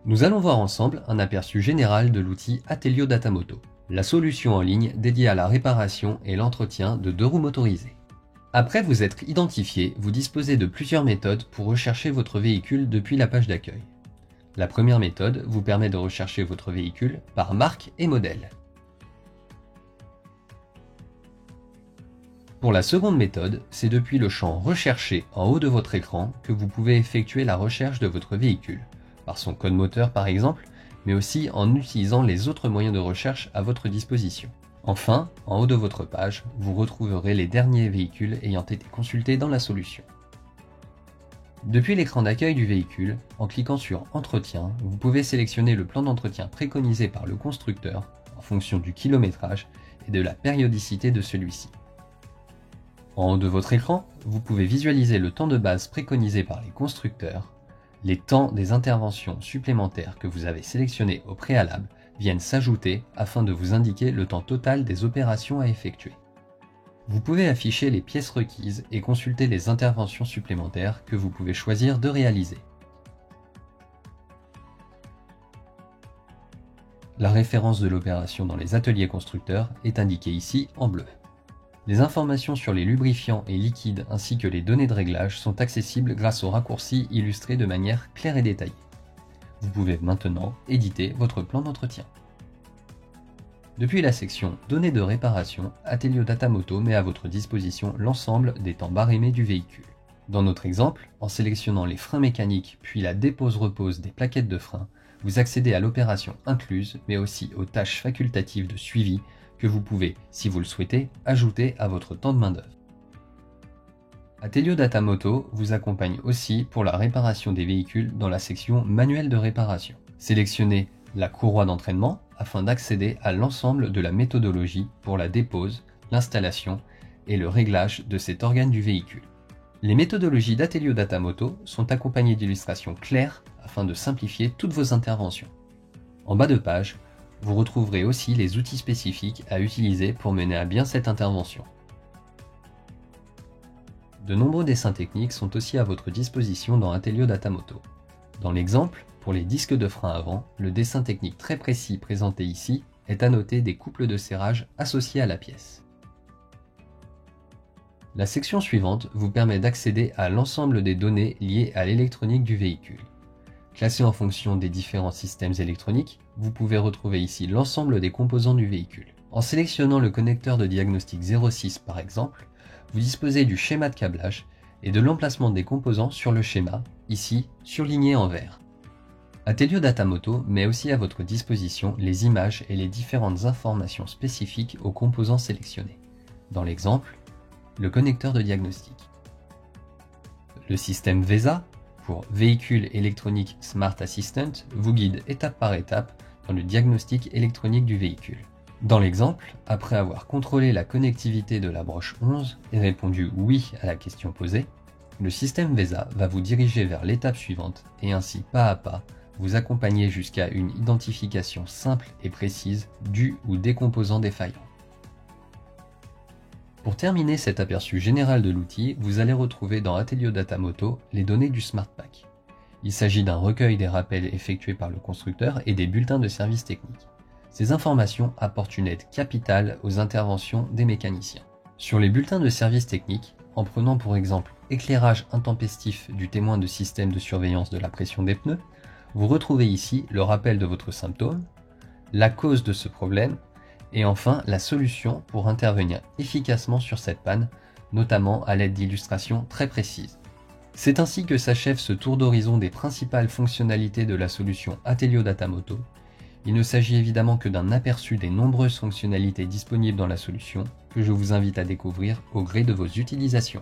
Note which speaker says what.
Speaker 1: Nous allons voir ensemble un aperçu général de l'outil Atelio Datamoto, la solution en ligne dédiée à la réparation et l'entretien de deux roues motorisées. Après vous être identifié, vous disposez de plusieurs méthodes pour rechercher votre véhicule depuis la page d'accueil. La première méthode vous permet de rechercher votre véhicule par marque et modèle. Pour la seconde méthode, c'est depuis le champ « Rechercher » en haut de votre écran que vous pouvez effectuer la recherche de votre véhicule, par son code moteur par exemple, mais aussi en utilisant les autres moyens de recherche à votre disposition. Enfin, en haut de votre page, vous retrouverez les derniers véhicules ayant été consultés dans la solution. Depuis l'écran d'accueil du véhicule, en cliquant sur « Entretien », vous pouvez sélectionner le plan d'entretien préconisé par le constructeur en fonction du kilométrage et de la périodicité de celui-ci. En haut de votre écran, vous pouvez visualiser le temps de base préconisé par les constructeurs. Les temps des interventions supplémentaires que vous avez sélectionnées au préalable viennent s'ajouter afin de vous indiquer le temps total des opérations à effectuer. Vous pouvez afficher les pièces requises et consulter les interventions supplémentaires que vous pouvez choisir de réaliser. La référence de l'opération dans les ateliers constructeurs est indiquée ici en bleu. Les informations sur les lubrifiants et liquides ainsi que les données de réglage sont accessibles grâce au raccourci illustré de manière claire et détaillée. Vous pouvez maintenant éditer votre plan d'entretien. Depuis la section « Données de réparation », Atelio Datamoto met à votre disposition l'ensemble des temps barémés du véhicule. Dans notre exemple, en sélectionnant les freins mécaniques puis la dépose-repose des plaquettes de frein, vous accédez à l'opération incluse mais aussi aux tâches facultatives de suivi que vous pouvez, si vous le souhaitez, ajouter à votre temps de main-d'œuvre. Atelio Datamoto vous accompagne aussi pour la réparation des véhicules dans la section Manuel de réparation. Sélectionnez la courroie d'entraînement afin d'accéder à l'ensemble de la méthodologie pour la dépose, l'installation et le réglage de cet organe du véhicule. Les méthodologies d'Atelio Datamoto sont accompagnées d'illustrations claires afin de simplifier toutes vos interventions. En bas de page, vous retrouverez aussi les outils spécifiques à utiliser pour mener à bien cette intervention. De nombreux dessins techniques sont aussi à votre disposition dans Atelio Datamoto. Dans l'exemple, pour les disques de frein avant, le dessin technique très précis présenté ici est annoté des couples de serrage associés à la pièce. La section suivante vous permet d'accéder à l'ensemble des données liées à l'électronique du véhicule. Classé en fonction des différents systèmes électroniques, vous pouvez retrouver ici l'ensemble des composants du véhicule. En sélectionnant le connecteur de diagnostic 06 par exemple, vous disposez du schéma de câblage et de l'emplacement des composants sur le schéma, ici surligné en vert. Atelio Datamoto met aussi à votre disposition les images et les différentes informations spécifiques aux composants sélectionnés. Dans l'exemple, le connecteur de diagnostic. Le système VESA, pour Véhicule électronique Smart Assistant, vous guide étape par étape dans le diagnostic électronique du véhicule. Dans l'exemple, après avoir contrôlé la connectivité de la broche 11 et répondu « oui » à la question posée, le système VESA va vous diriger vers l'étape suivante et ainsi pas à pas vous accompagner jusqu'à une identification simple et précise du ou des composants défaillants. Pour terminer cet aperçu général de l'outil, vous allez retrouver dans Atelio Datamoto les données du SmartPack. Il s'agit d'un recueil des rappels effectués par le constructeur et des bulletins de service technique. Ces informations apportent une aide capitale aux interventions des mécaniciens. Sur les bulletins de service technique, en prenant pour exemple éclairage intempestif du témoin de système de surveillance de la pression des pneus, vous retrouvez ici le rappel de votre symptôme, la cause de ce problème, et enfin la solution pour intervenir efficacement sur cette panne, notamment à l'aide d'illustrations très précises. C'est ainsi que s'achève ce tour d'horizon des principales fonctionnalités de la solution Atelio Datamoto. Il ne s'agit évidemment que d'un aperçu des nombreuses fonctionnalités disponibles dans la solution, que je vous invite à découvrir au gré de vos utilisations.